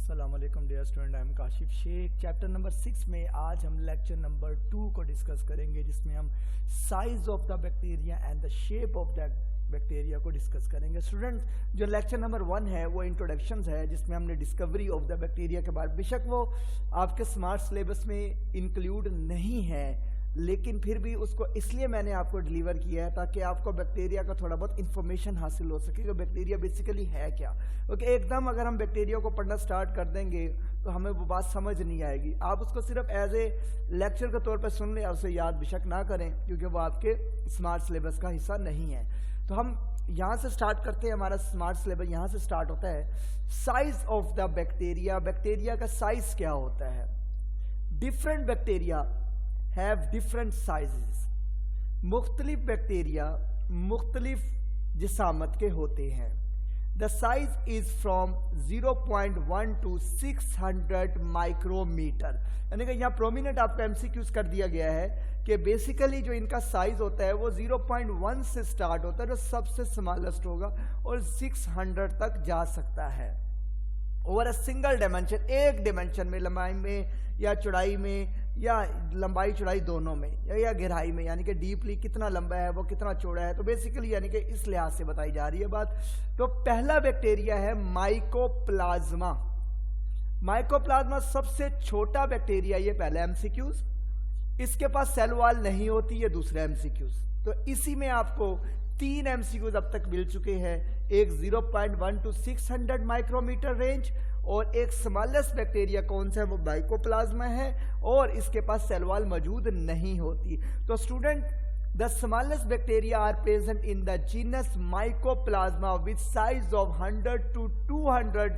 अस्सलाम वालेकुम dear student, I am Kashif Sheikh. Chapter number 6 में आज हम लेक्चर नंबर 2 को डिस्कस करेंगे, जिसमें हम size of the bacteria and the shape of the bacteria को डिस्कस करेंगे। स्टूडेंट्स, जो लेक्चर नंबर 1 है वो इंट्रोडक्शंस है, जिसमें हमने डिस्कवरी ऑफ द बैक्टीरिया के बाद, बेशक वो आपके स्मार्ट सिलेबस में इंक्लूड नहीं है, लेकिन फिर भी उसको इसलिए मैंने आपको डिलीवर किया है ताकि आपको बैक्टीरिया का थोड़ा बहुत इंफॉर्मेशन हासिल हो सके कि बैक्टीरिया बेसिकली है क्या। ओके, एकदम अगर हम बैक्टीरिया को पढ़ना स्टार्ट कर देंगे तो हमें वो बात समझ नहीं आएगी। आप उसको सिर्फ एज ए लेक्चर के तौर पर सुन लें और उसे याद बेशक ना करें, क्योंकि वो आपके स्मार्ट सिलेबस का हिस्सा नहीं है। तो हम यहाँ से स्टार्ट करते हैं, हमारा स्मार्ट सिलेबस यहाँ से स्टार्ट होता है। Size of the bacteria, bacteria का साइज क्या होता है। Different bacteria have different sizes। मुख्तलिफ बैक्टीरिया मुख्तलिफ जिसामत के होते हैं। The size is from 0.1 to 600 micrometre. यानी कि यहाँ प्रोमिनेंट आपको एमसीक्यूज कर दिया गया है कि बेसिकली जो इनका साइज होता है वो 0.1 से स्टार्ट होता है, जो सबसे स्मॉलेस्ट होगा, और 600 तक जा सकता है। ओवर अ सिंगल डायमेंशन, एक डायमेंशन में, लंबाई में या चौड़ाई में, या लंबाई चौड़ाई दोनों में, या गहराई में, यानी कि डीपली कितना लंबा है वो कितना चौड़ा है। तो बेसिकली यानी कि इस लिहाज से बताई जा रही है बात। तो पहला बैक्टीरिया है माइकोप्लाज्मा। माइकोप्लाज्मा सबसे छोटा बैक्टीरिया, ये पहला एमसीक्यूज। इसके पास सेल वॉल नहीं होती, ये दूसरा एमसीक्यूज। तो इसी में आपको 3 एमसीक्यूज अब तक मिल चुके हैं, एक 0.1 to 600 माइक्रोमीटर रेंज, और एक स्मॉलेस्ट बैक्टीरिया कौन सा है, वो माइकोप्लाज्मा है, और इसके पास सेल वॉल मौजूद नहीं होती। तो student, the smallest bacteria are present in the genus mycoplasma with size of 100 to 200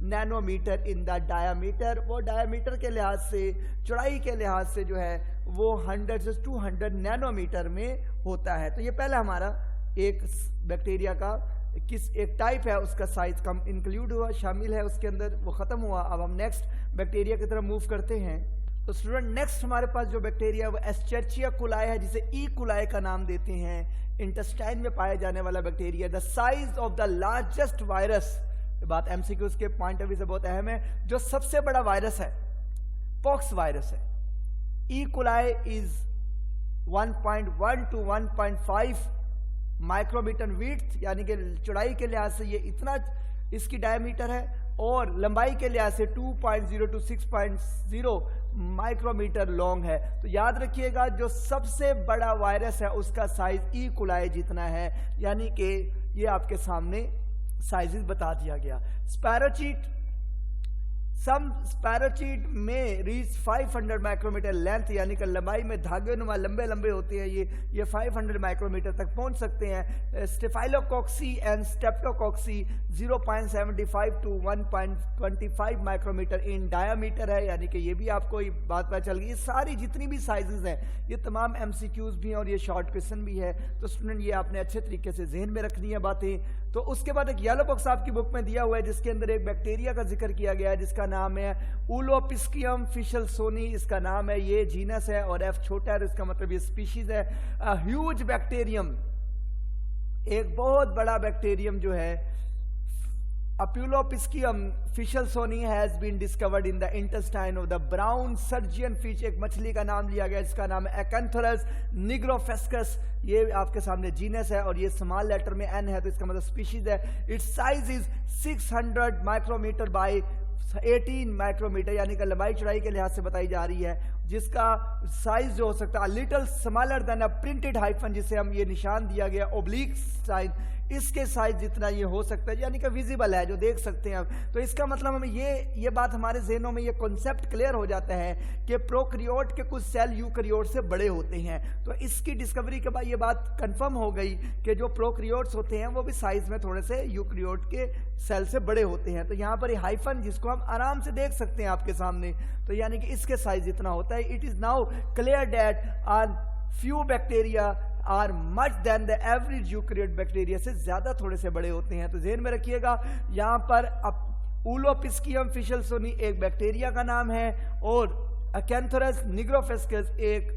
nanometre in the diameter. वो डायामीटर के लिहाज से, चौड़ाई के लिहाज से जो है वो 100 से 200 नैनोमीटर में होता है। तो ये पहला हमारा एक बैक्टीरिया का एक टाइप है, उसका साइज कम इंक्लूड हुआ, शामिल है उसके अंदर, वो खत्म हुआ। अब हम नेक्स्ट बैक्टीरिया की तरफ मूव करते हैं। तो स्टूडेंट, नेक्स्ट हमारे पास जो बैक्टीरिया वो एस्चेरिचिया कोलाई है, जिसे ई कोलाई का नाम देते हैं। इंटेस्टाइन में पाया जाने वाला bacteria. The size of the largest virus, बात एमसीक्यूज के पॉइंट ऑफ व्यू से बहुत अहम है। जो सबसे बड़ा वायरस है पॉक्स वायरस है। E coli is 1.1 to 1.5 micrometre width, यानी कि चौड़ाई के लिहाज से ये इतना इसकी डायमीटर है, और लंबाई के लिहाज से 2.0 to 6.0 माइक्रोमीटर लॉन्ग है। तो याद रखिएगा, जो सबसे बड़ा वायरस है उसका साइज ई कोलाई जितना है, यानी कि ये आपके सामने साइजेस बता दिया गया। स्पैरोचीट, सम स्पैरोचीट में रीच 500 माइक्रोमीटर लेंथ, यानी कि लंबाई में धागे नुमा लंबे लंबे होते हैं, ये 500 माइक्रोमीटर तक पहुंच सकते हैं। Staphylococci and streptococci 0.75 to 1.25 micrometer in diameter है, यानी कि ये भी आपको बात पता चल गई। ये सारी जितनी भी साइजेस हैं, ये तमाम एमसीक्यूज भी हैं और ये शॉर्ट क्वेश्चन भी है। तो स्टूडेंट, ये आपने अच्छे तरीके से जहन में रखनी है बातें। तो उसके बाद एक येलो बॉक्स आपकी बुक में दिया हुआ है, जिसके अंदर एक बैक्टीरिया का जिक्र किया गया है, जिसका नाम है उलोपिस्कियम फिशलसोनी। इसका नाम है, ये जीनस है, और एफ छोटा है, इसका मतलब ये स्पीशीज है। ह्यूज बैक्टीरियम, एक बहुत बड़ा बैक्टीरियम जो है epulopiscium fishelsoni has been discovered in the intestine of the brown surgeon fish. एक मछली का नाम लिया गया, जिसका नाम है एकेंथोरस निग्रोफेस्कस। ये आपके सामने जीनस है, और ये स्मॉल लेटर में एन है, तो इसका मतलब स्पीशीज है। Its size is 600 micrometre by 18 micrometre, यानी कि लंबाई चौड़ाई के लिहाज से बताई जा रही है, जिसका साइज जो हो सकता है लिटिल स्मॉलर देन अ प्रिंटेड हाइफन, जिसे हम ये निशान दिया गया ओब्लिक साइन, इसके साइज जितना ये हो सकता है, यानी कि विजिबल है, जो देख सकते हैं हम। तो इसका मतलब हमें ये बात हमारे ज़हनों में ये कॉन्सेप्ट क्लियर हो जाता है कि प्रोकैरियोट के कुछ सेल यूकैरियोट से बड़े होते हैं। तो इसकी डिस्कवरी के बाद ये बात कंफर्म हो गई कि जो प्रोकैरियोट्स होते हैं वो भी साइज में थोड़े से यूकैरियोट के सेल से बड़े होते हैं। तो यहाँ पर ये हाइफन, जिसको हम आराम से देख सकते हैं आपके सामने, तो यानी कि इसके साइज इतना होता है। It is now clear that on few bacteria are much than the average eukaryote, bacteria से ज्यादा थोड़े से बड़े होते हैं। तो ध्यान में रखिएगा, यहाँ पर उलोपिस्कियम फिशलसोनी एक बैक्टीरिया का नाम है, और अकेंथोरस निग्रोफेस्कस एक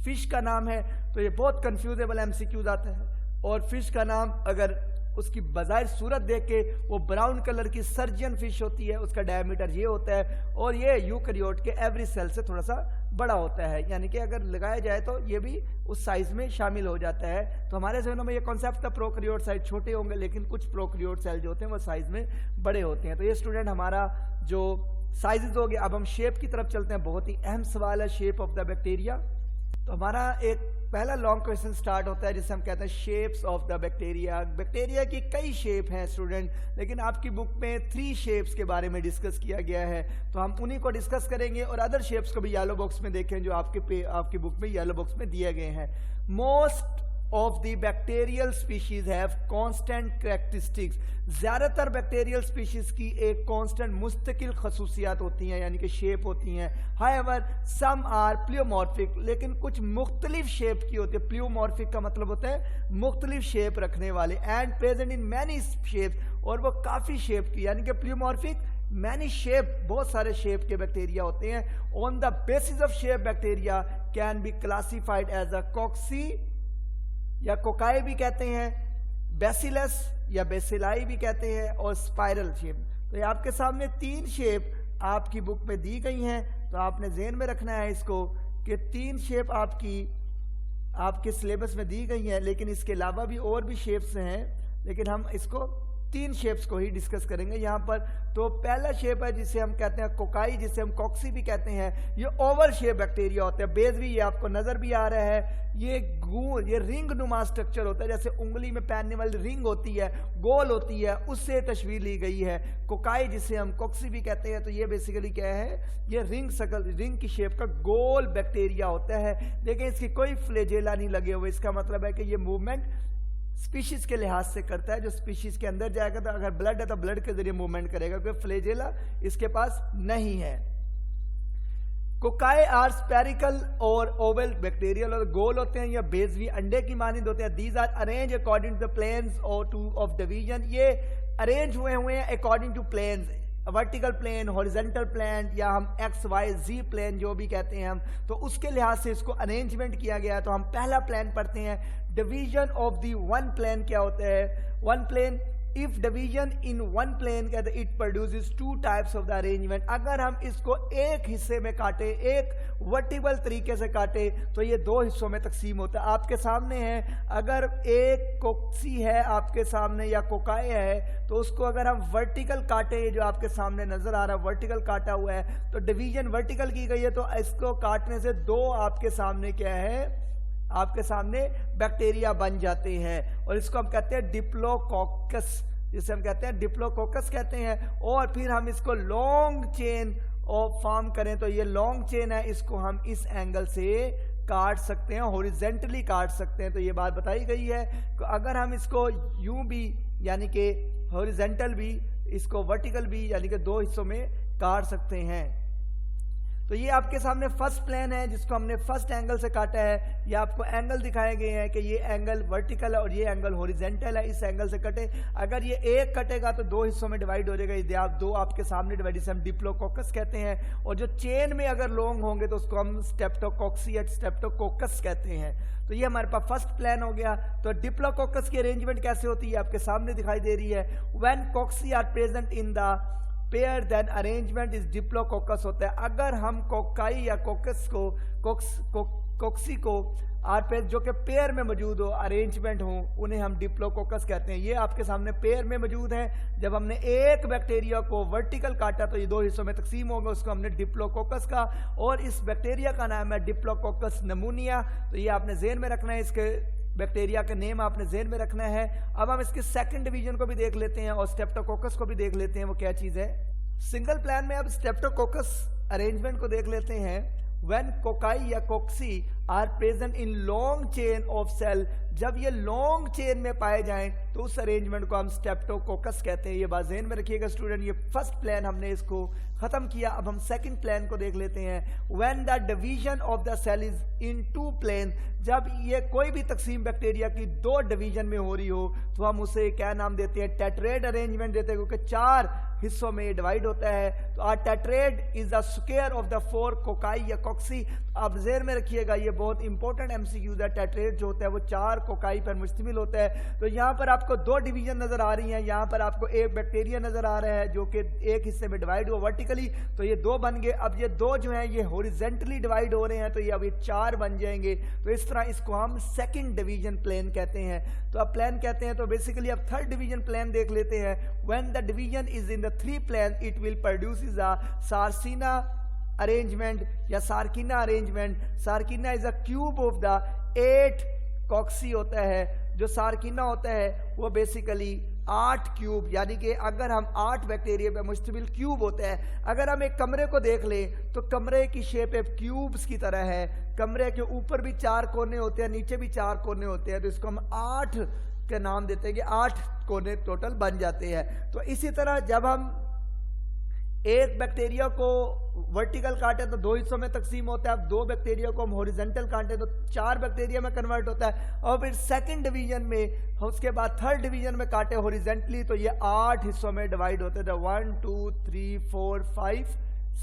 फिश का नाम है। तो ये बहुत कंफ्यूजेबल एमसीक्यूज आता है, और फिश का नाम अगर उसकी बाज़ाहिर सूरत देख के वो ब्राउन कलर की सर्जियन फिश होती है, उसका डायमीटर ये होता है, और ये यूकैरियोट के एवरी सेल से थोड़ा सा बड़ा होता है, यानी कि अगर लगाया जाए तो ये भी उस साइज में शामिल हो जाता है। तो हमारे जहनों में ये कॉन्सेप्ट था प्रोकैरियोट साइज छोटे होंगे, लेकिन कुछ प्रोकैरियोट सेल जो होते हैं वो साइज में बड़े होते हैं। तो ये स्टूडेंट हमारा जो साइजेस हो गया। अब हम शेप की तरफ चलते हैं, बहुत ही अहम सवाल है शेप ऑफ द बैक्टीरिया। तो हमारा एक पहला लॉन्ग क्वेश्चन स्टार्ट होता है जिसे हम कहते हैं shapes of the bacteria. Bacteria की कई शेप हैं स्टूडेंट, लेकिन आपकी बुक में 3 शेप्स के बारे में डिस्कस किया गया है, तो हम उन्हीं को डिस्कस करेंगे और अदर शेप्स को भी येलो बॉक्स में देखें जो आपकी बुक में येलो बॉक्स में दिए गए हैं। Most of the bacterial species have constant characteristics। ज्यादातर बैक्टीरियल स्पीशीज की एक कांस्टेंट मुस्तकिल खसूसियात होती हैं, यानी कि शेप होती हैं। However, some are pleomorphic, लेकिन कुछ मुख्तलिफ शेप की होती है। प्लियोमॉर्फिक का मतलब होता है मुख्तलिफ शेप रखने वाले, and present in many shapes, और वो काफी शेप की, यानी कि प्लियोमॉर्फिक मैनी शेप, बहुत सारे शेप के बैक्टीरिया होते हैं। On the basis of shape bacteria can be classified as a cocci या कोकाई भी कहते हैं, बेसिलस या बेसिलाई भी कहते हैं, और स्पाइरल शेप। तो ये आपके सामने 3 शेप आपकी बुक में दी गई हैं, तो आपने ज़हन में रखना है इसको कि 3 शेप आपके सिलेबस में दी गई हैं, लेकिन इसके अलावा भी और भी शेप्स हैं, लेकिन हम इसको 3 शेप्स को ही डिस्कस करेंगे यहाँ पर। तो पहला शेप है जिसे हम कहते हैं कोकाई, जिसे हम कॉक्सी भी कहते हैं। ये ओवल शेप बैक्टीरिया होते हैं, बेस भी ये आपको नजर भी आ रहा है, ये रिंग नुमा स्ट्रक्चर होता है, जैसे उंगली में पहनने वाली रिंग होती है, गोल होती है, उससे तस्वीर ली गई है। कोकाई जिसे हम कॉक्सी भी कहते हैं, तो ये बेसिकली क्या है, ये रिंग की शेप का गोल बैक्टीरिया होता है, लेकिन इसकी कोई फ्लैजेला नहीं लगे हुए। इसका मतलब है कि ये मूवमेंट स्पीशीज के लिहाज से करता है, जो स्पीशीज के अंदर जाएगा तो अगर ब्लड है तो ब्लड के जरिए मूवमेंट करेगा, क्योंकि फ्लैजेला इसके पास नहीं है। कोकाई आर स्पेरिकल और ओवल बैक्टीरियल, और गोल होते हैं या बेस भी अंडे की मानिंद होते हैं। These are arrange according to the planes और टू ऑफ डिवीजन। ये अरेंज हुए हैं according to planes, vertical plane, horizontal plane, या हम XYZ प्लेन जो भी कहते हैं हम, तो उसके लिहाज से इसको अरेंजमेंट किया गया। तो हम पहला प्लेन पढ़ते हैं, division of the one plane क्या होता है। One plane, if division in one plane कहते हैं it produces 2 types of the arrangement. अगर हम इसको एक हिस्से में काटे, एक वर्टिकल तरीके से काटे, तो ये 2 हिस्सों में तकसीम होता है। आपके सामने है, अगर एक कोक्सी है आपके सामने या कोकाई है, तो उसको अगर हम वर्टिकल काटे, जो आपके सामने नजर आ रहा है वर्टिकल काटा हुआ है, तो डिवीजन वर्टिकल की गई है, तो इसको काटने से 2 आपके सामने क्या है, आपके सामने बैक्टीरिया बन जाते हैं, और इसको हम कहते हैं डिप्लोकोकस, जिसे हम कहते हैं डिप्लोकोकस कहते हैं। और फिर हम इसको लॉन्ग चेन ऑफ फॉर्म करें, तो ये लॉन्ग चेन है, इसको हम इस एंगल से काट सकते हैं, हॉरिजेंटली काट सकते हैं। तो ये बात बताई गई है कि अगर हम इसको यूं भी, यानी कि हॉरिजेंटल भी, इसको वर्टिकल भी, यानी कि 2 हिस्सों में काट सकते हैं। तो ये आपके सामने फर्स्ट प्लेन है जिसको हमने फर्स्ट एंगल से काटा है। ये आपको एंगल दिखाए गए हैं कि ये एंगल वर्टिकल है और ये एंगल हॉरिजेंटल है, इस एंगल से कटे। अगर ये एक कटेगा तो 2 हिस्सों में डिवाइड हो जाएगा, ये 2 आपके सामने डिवाइड, जिसे हम डिप्लोकोकस कहते हैं। और जो चेन में अगर लॉन्ग होंगे तो उसको हम स्टेप्टोकोक्सी या स्टेप्टोकोकस कहते हैं। तो ये हमारे पास फर्स्ट प्लान हो गया। तो डिप्लोकोकस की अरेंजमेंट कैसे होती है आपके सामने दिखाई दे रही है। When cocci are present in the pair then arrangement is diplococcus होता है। अगर हम कोकाई या कोकस को कोक्सी को आर जो कि पेयर में मौजूद हो, अरेंजमेंट हो, उन्हें हम डिप्लोकोकस कहते हैं। ये आपके सामने पेयर में मौजूद है। जब हमने एक बैक्टीरिया को वर्टिकल काटा तो ये 2 हिस्सों में तकसीम होगा, उसको हमने डिप्लोकोकस का, और इस बैक्टीरिया का नाम है डिप्लोकोकस नमूनिया। तो ये आपने ज़हन में रखना है, इसके बैक्टीरिया का नेम आपने ज़हन में रखना है। अब हम इसके सेकंड डिवीजन को भी देख लेते हैं और स्टेप्टोकोकस को भी देख लेते हैं, वो क्या चीज़ है। सिंगल प्लान में अब स्टेप्टोकोकस अरेंजमेंट को देख लेते हैं। When कोकाई या cocci are present in long chain of cell, जब ये लॉन्ग चेन में पाए जाएं तो उस अरेंजमेंट को हम स्टेप्टोकोकस कहते हैं। ये बात ज़हन में रखिएगा स्टूडेंट। ये फर्स्ट प्लान हमने इसको खत्म किया। अब हम सेकंड प्लान को देख लेते हैं। When the division of the cell is in 2 plane, जब ये कोई भी तकसीम बैक्टीरिया की 2 डिवीजन में हो रही हो तो हम उसे क्या नाम देते हैं, टेट्रेड अरेंजमेंट देते हैं, क्योंकि 4 हिस्सों में डिवाइड होता है। तो a tetrad is the square of the 4 cocci या कॉक्सी। आप ज़हन में रखिएगा, ये बहुत इंपॉर्टेंट एमसीक्यूज है। टेट्रेड जो होता है वो 4 कोकाई पर मुश्तमिल होता है। तो यहाँ पर आपको 2 डिवीजन नजर आ रही हैं। यहाँ पर आपको एक बैक्टीरिया नजर आ रहा है जो कि एक हिस्से में डिवाइड हुआ वर्टिकली, तो ये 2 बन गए। अब ये 2 जो है ये हॉरिजेंटली डिवाइड हो रहे हैं, तो ये अब ये 4 बन जाएंगे। तो इस तरह इसको हम सेकंड डिवीजन प्लेन कहते हैं। तो अब प्लेन कहते हैं, तो बेसिकली अब थर्ड डिवीजन प्लेन देख लेते हैं। When the division is in the 3 plane it will produce a sarcina arrangement या sarcina arrangement. Sarcina is a cube of the 8 cocci होता है। जो सार्किना होता है वो बेसिकली 8 क्यूब, यानी कि अगर हम 8 बैक्टीरिया पे मुश्तमिल क्यूब होता है। अगर हम एक कमरे को देख लें तो कमरे की शेप एक क्यूब्स की तरह है। कमरे के ऊपर भी 4 कोने होते हैं, नीचे भी 4 कोने होते हैं, तो इसको हम 8 के नाम देते हैं कि 8 कोने टोटल बन जाते हैं। तो इसी तरह जब हम एक बैक्टीरिया को वर्टिकल काटे तो 2 हिस्सों में तकसीम होता है। अब 2 बैक्टीरिया को हम हॉरिजॉन्टल काटे तो 4 बैक्टीरिया में कन्वर्ट होता है। और फिर सेकंड डिवीजन में, उसके बाद थर्ड डिवीजन में काटे हॉरिजॉन्टली तो ये 8 हिस्सों में डिवाइड होते हैं। 1 2 3 4 5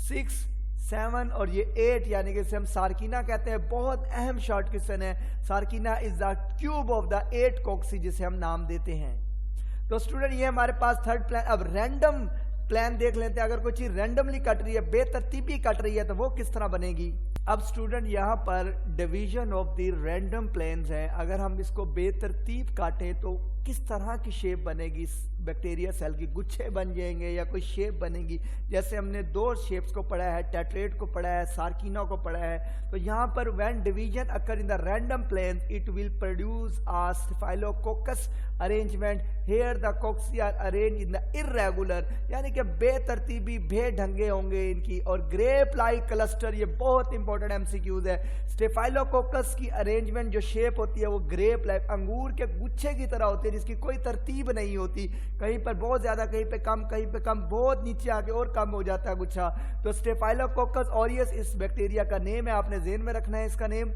6 7 और ये 8, यानी कि इसे हम सार्किना कहते हैं। बहुत अहम शॉर्ट क्वेश्चन है। सार्किना is the cube of the 8 कॉक्सी, जिसे हम नाम देते हैं। तो स्टूडेंट ये हमारे पास थर्ड प्लान। अब रैंडम प्लान देख लेते हैं। अगर कोई चीज रैंडमली कट रही है, बेतरतीबी कट रही है, तो वो किस तरह बनेगी। अब स्टूडेंट यहाँ पर division of the random planes है। अगर हम इसको बेतरतीब काटें तो किस तरह की शेप बनेगी। बैक्टीरिया सेल की गुच्छे बन जाएंगे या कोई शेप बनेगी। जैसे हमने 2 शेप्स को पढ़ा है, टेट्रेड को पढ़ा है, सार्किना को पढ़ा है। तो यहाँ पर when division occur in the random planes it will produce a staphylococcus arrangement. Here the cocci are arrange in the irregular, यानी कि बेतरतीबी बेढंगे होंगे इनकी। और ग्रेप लाइक क्लस्टर, ये बहुत इंपॉर्टेंट एमसीक्यूज है। स्टेफाइलोकोकस की अरेंजमेंट जो शेप होती है वो ग्रेप लाइक अंगूर के गुच्छे की तरह होती है, जिसकी कोई तरतीब नहीं होती। कहीं पर बहुत ज्यादा, कहीं पे कम, कहीं पे कम, बहुत नीचे आके और कम हो जाता है गुच्छा। तो स्टेफाइलोकोकस ऑरियस इस बैक्टीरिया का नेम है, आपने ज़हन में रखना है इसका नेम।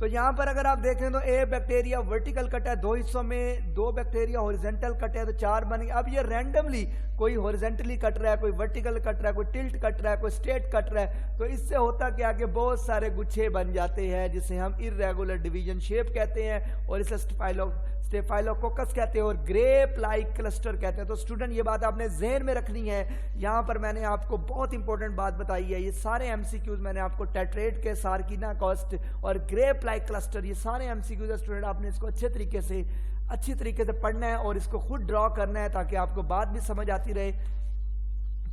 तो यहां पर अगर आप देखें तो एक बैक्टीरिया वर्टिकल कटा है 2 हिस्सों में, 2 बैक्टीरिया हॉरिजॉन्टल कटे हैं तो 4 बन गए। अब ये रैंडमली कोई हॉरिजॉन्टली कट रहा है, कोई वर्टिकल कट रहा है, कोई टिल्ट कट रहा है, कोई स्ट्रेट कट रहा है, तो इससे होता क्या कि बहुत सारे गुच्छे बन जाते हैं, जिसे हम इर्रेगुलर डिवीजन शेप कहते हैं और इसे स्टेफाइलोकोकस कहते हैं और ग्रेप लाइक क्लस्टर कहते हैं। तो स्टूडेंट ये बात आपने ज़हन में रखनी है। यहाँ पर मैंने आपको बहुत इंपॉर्टेंट बात बताई है। ये सारे एमसीक्यूज मैंने आपको टेट्रेड के, सार्किना कॉस्ट और ग्रेप लाइक क्लस्टर, ये सारे एमसीक्यूज है स्टूडेंट। आपने इसको अच्छी तरीके से पढ़ना है और इसको खुद ड्रॉ करना है ताकि आपको बात भी समझ आती रहे।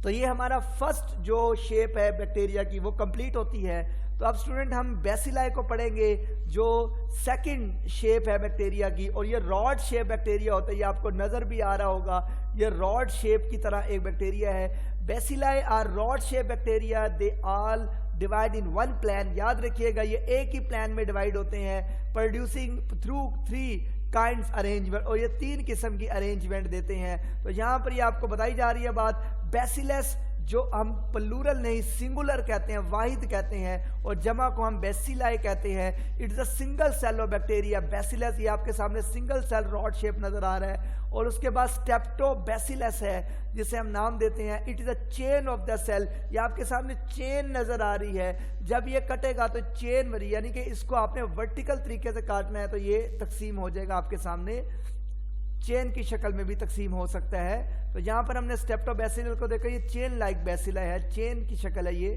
तो ये हमारा फर्स्ट जो शेप है बैक्टीरिया की वो कंप्लीट होती है। तो अब स्टूडेंट हम बेसिलाई को पढ़ेंगे जो सेकंड शेप है बैक्टीरिया की, और ये रॉड शेप बैक्टीरिया होता है। ये आपको नजर भी आ रहा होगा, ये रॉड शेप की तरह एक बैक्टीरिया है। Bacilli are rod shape bacteria, they all divide in 1 plane. याद रखिएगा ये एक ही प्लान में डिवाइड होते हैं, प्रोड्यूसिंग थ्रू 3 काइंड्स अरेंजमेंट, और ये 3 किस्म की अरेंजमेंट देते हैं। तो यहाँ पर ये आपको बताई जा रही है बात। बेसिलस जो हम प्लूरल नहीं सिंगुलर कहते हैं, वाहिद कहते हैं, और जमा को हम बेसिलाई कहते हैं। It's a single cell of bacteria bacillus. ये आपके सामने सिंगल सेल रॉड शेप नजर आ रहा है। और उसके बाद स्टेप्टोबैसिलस है जिसे हम नाम देते हैं it is a chain of the cell. ये आपके सामने चेन नजर आ रही है। जब ये कटेगा तो चेन बनी, यानी कि इसको आपने वर्टिकल तरीके से काटना है तो ये तकसीम हो जाएगा आपके सामने, चेन की शक्ल में भी तकसीम हो सकता है। तो यहां पर हमने स्टेप्टोबैसिलस को देखा, ये चेन लाइक बैसिला है, चेन की शक्ल है ये।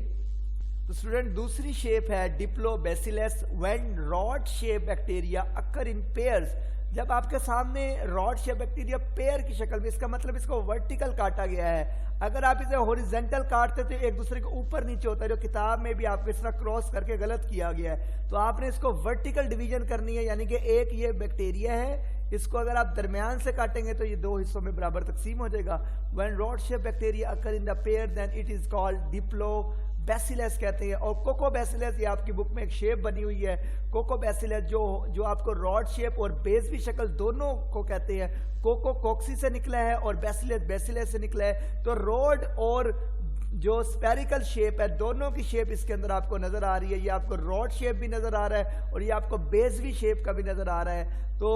तो स्टूडेंट दूसरी शेप है diplobacillus. When rod shape bacteria occur in pairs, जब आपके सामने रॉड शेप बैक्टीरिया पेयर की शक्ल में, इसका मतलब इसको वर्टिकल काटा गया है। अगर आप इसे हॉरिजॉन्टल काटते तो एक दूसरे के ऊपर नीचे होता है, जो किताब में भी आपको इस तरह क्रॉस करके गलत किया गया है। तो आपने इसको वर्टिकल डिवीजन करनी है, यानी कि एक ये बैक्टीरिया है, इसको अगर आप दरमियान से काटेंगे तो ये 2 हिस्सों में बराबर तकसीम हो जाएगा। When rod shape bacteria occur in the pair then it is called diplobacillus कहते हैं। और कोकोबैसिलस, ये आपकी बुक में एक शेप बनी हुई है कोकोबैसिलस, जो आपको रॉड शेप और बेसवी शक्ल दोनों को कहते हैं। कोको कोक्सी से निकला है और बैसिलस बैसिलस से निकला है। तो रॉड और जो स्पेरिकल शेप है, दोनों की शेप इसके अंदर आपको नजर आ रही है। ये आपको रॉड शेप भी नजर आ रहा है और ये आपको बेसवी शेप का भी नजर आ रहा है। तो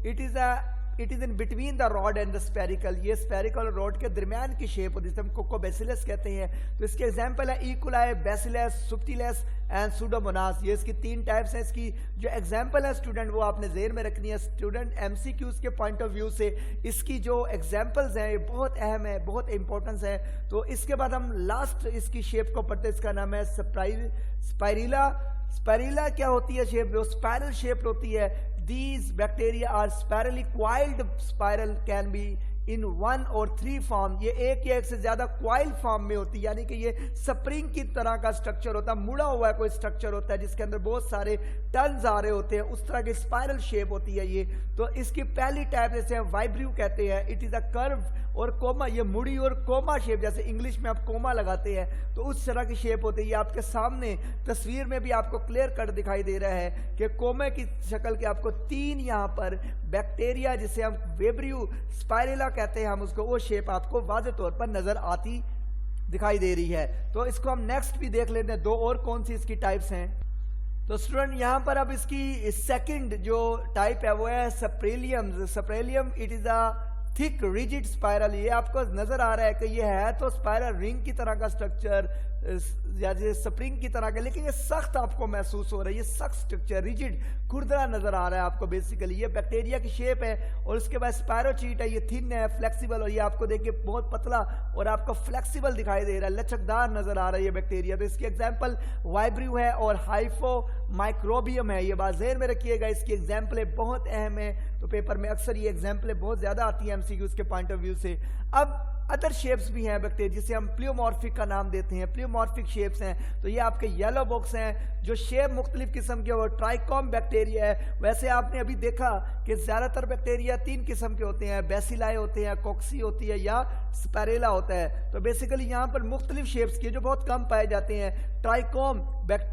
it is a it is in between the rod and the spherical, ये स्पेरिकल और रॉड के दरमियान की शेप होती है, हम कोकोबैसिलस कहते हैं। तो इसके एग्जांपल है इकोलाई, बैसिलस, सुप्टिलस एंड सूडोमोनास। ये इसकी 3 टाइप्स हैं। इसकी जो एग्जांपल है स्टूडेंट वो आपने ज़हन में रखनी है। स्टूडेंट एमसीक्यूज के पॉइंट ऑफ व्यू से इसकी जो एग्जांपल्स हैं ये बहुत अहम है, बहुत इंपॉर्टेंस है। तो इसके बाद हम लास्ट इसकी शेप को पढ़ते हैं। इसका नाम है स्पाइरिला। स्पाइरिला क्या होती है शेप? जो स्पाइरल शेप होती है। These bacteria are spirally coiled. Spiral can be in 1 or 3 form. ये एक या एक से ज्यादा क्वाइल फॉर्म में होती है, यानी कि ये स्प्रिंग की तरह का स्ट्रक्चर होता है, मुड़ा हुआ कोई स्ट्रक्चर होता है जिसके अंदर बहुत सारे टर्न्स आ रहे होते हैं, उस तरह की स्पाइरल शेप होती है ये। तो इसकी पहली टाइप जैसे हम वाइब्रियो कहते हैं, इट इज अ कर्व और कोमा, ये मुड़ी और कोमा शेप, जैसे इंग्लिश में आप कोमा लगाते हैं तो उस तरह की शेप होती है। ये आपके सामने तस्वीर में भी आपको क्लियर कट दिखाई दे रहा है कि कोमे की शक्ल के आपको 3 यहाँ पर बैक्टीरिया जिसे हम वेब्रियो स्पाइरिला कहते हैं, हम उसको, वो शेप आपको वाज़े तौर पर नजर आती दिखाई दे रही है। तो इसको हम नेक्स्ट भी देख लेते हैं, 2 और कौन सी इसकी टाइप्स हैं। तो स्टूडेंट यहाँ पर अब इसकी सेकंड जो टाइप है वो है spirillum. Spirillum it is a thick rigid spiral. ये आपको नजर आ रहा है कि ये है तो स्पाइरल रिंग की तरह का स्ट्रक्चर, जैसे स्प्रिंग की तरह का, लेकिन ये सख्त आपको महसूस हो रहा है, ये सख्त स्ट्रक्चर, रिजिड, खुरदरा नजर आ रहा है आपको। बेसिकली ये बैक्टीरिया की शेप है। और उसके बाद स्पायरोचीट है, ये थिन है, फ्लेक्सिबल, और ये आपको देखिए बहुत पतला और आपको फ्लेक्सिबल दिखाई दे रहा है, लचकदार नजर आ रहा है ये बैक्टीरिया। तो इसकी एग्जाम्पल वाइब्रियो है और हाइफो माइक्रोबियम है। ये बात ज़हन में रखिएगा, इसकी एग्जाम्पलें बहुत अहम है। तो पेपर में अक्सर ये एग्जाम्पलें बहुत ज्यादा आती हैं एमसीक्यूज के पॉइंट ऑफ व्यू से। अब अदर शेप्स भी हैं बैक्टीरिया जिसे हम प्लियोमॉर्फिक का नाम देते हैं, प्लियोमॉर्फिक शेप्स हैं। तो ये आपके येलो बॉक्स हैं जो शेप मुख्तलिफ किस्म के, और ट्राइकॉम बैक्टीरिया है। वैसे आपने अभी देखा कि ज्यादातर बैक्टीरिया 3 किस्म के होते हैं, बेसिलाई होते हैं, कोक्सी होती है या स्पाइरेला होता है। तो बेसिकली यहाँ पर मुख्तलिफ शेप्स के जो बहुत कम पाए जाते हैं। ट्राइकॉम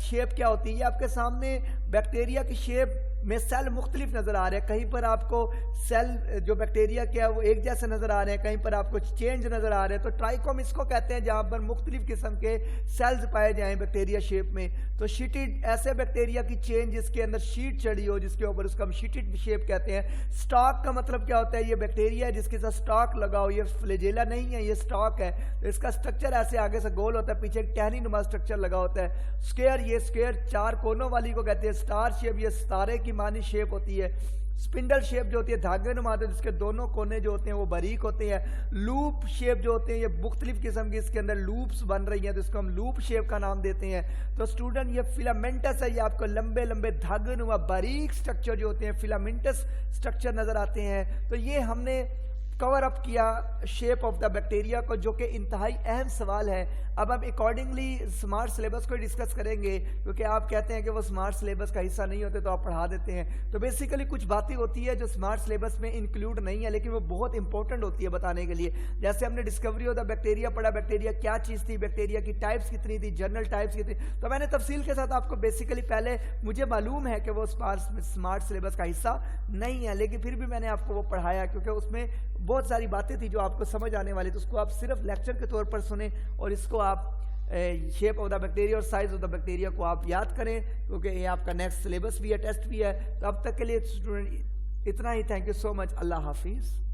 शेप क्या होती है? ये आपके सामने बैक्टीरिया की शेप में सेल मुख्तलिफ नजर आ रहे हैं। कहीं पर आपको सेल जो बैक्टीरिया के है वो एक जैसे नजर आ रहे हैं, कहीं पर आपको चेंज नजर आ रहे हैं। तो ट्राइकॉम इसको कहते हैं जहां पर मुख्तलिफ किस्म के सेल्स पाए जाएं बैक्टीरिया शेप में। तो शीटेड ऐसे बैक्टीरिया की चेन जिसके अंदर शीट चढ़ी हो, जिसके ऊपर उसका हम शीटेड शेप कहते हैं। स्टॉक का मतलब क्या होता है? ये बैक्टीरिया है जिसके साथ स्टॉक लगा हो, ये फ्लैजेला नहीं है, ये स्टॉक है। तो इसका स्ट्रक्चर ऐसे आगे से गोल होता है, पीछे एक टहनी नुमा स्ट्रक्चर लगा होता है। स्क्वायर, ये स्क्वायर 4 कोनों वाली को कहते हैं। स्टार शेप, ये सितारे की मानी शेप होती है। स्पिंडल शेप जो होती है धागे नुमा, जिसके दोनों कोने जो होते हैं वो बारीक होते हैं। लूप शेप जो होते हैं ये मुख्तलिफ किस्म की इसके अंदर लूप्स बन रही हैं, तो इसको हम लूप शेप का नाम देते हैं। तो स्टूडेंट ये फिलामेंटस है, ये आपको लंबे लंबे धागे नुमा बारीक स्ट्रक्चर जो होते हैं फिलामेंटस स्ट्रक्चर नजर आते हैं। तो ये हमने कवर अप किया शेप ऑफ द बैक्टीरिया को, जो कि इंतहाई अहम सवाल है। अब हम अकॉर्डिंगली स्मार्ट सिलेबस को डिस्कस करेंगे, क्योंकि आप कहते हैं कि वो स्मार्ट सिलेबस का हिस्सा नहीं होते तो आप पढ़ा देते हैं। तो बेसिकली कुछ बातें होती है जो स्मार्ट सिलेबस में इंक्लूड नहीं है, लेकिन वो बहुत इंपॉर्टेंट होती है बताने के लिए। जैसे हमने डिस्कवरी ऑफ द बैक्टीरिया पढ़ा, बैक्टीरिया क्या चीज़ थी, बैक्टीरिया की टाइप्स कितनी थी, जनरल टाइप्स कितनी। तो मैंने तफसील के साथ आपको बेसिकली, पहले मुझे मालूम है कि वो स्मार्ट सिलेबस का हिस्सा नहीं है, लेकिन फिर भी मैंने आपको वो पढ़ाया क्योंकि उसमें बहुत सारी बातें थी जो आपको समझ आने वाली। तो उसको आप सिर्फ लेक्चर के तौर पर सुने और इसको आप शेप ऑफ द बैक्टीरिया और साइज ऑफ द बैक्टीरिया को आप याद करें, क्योंकि ये आपका नेक्स्ट सिलेबस भी है, टेस्ट भी है। तो अब तक के लिए स्टूडेंट इतना ही। Thank you so much. अल्लाह हाफिज़।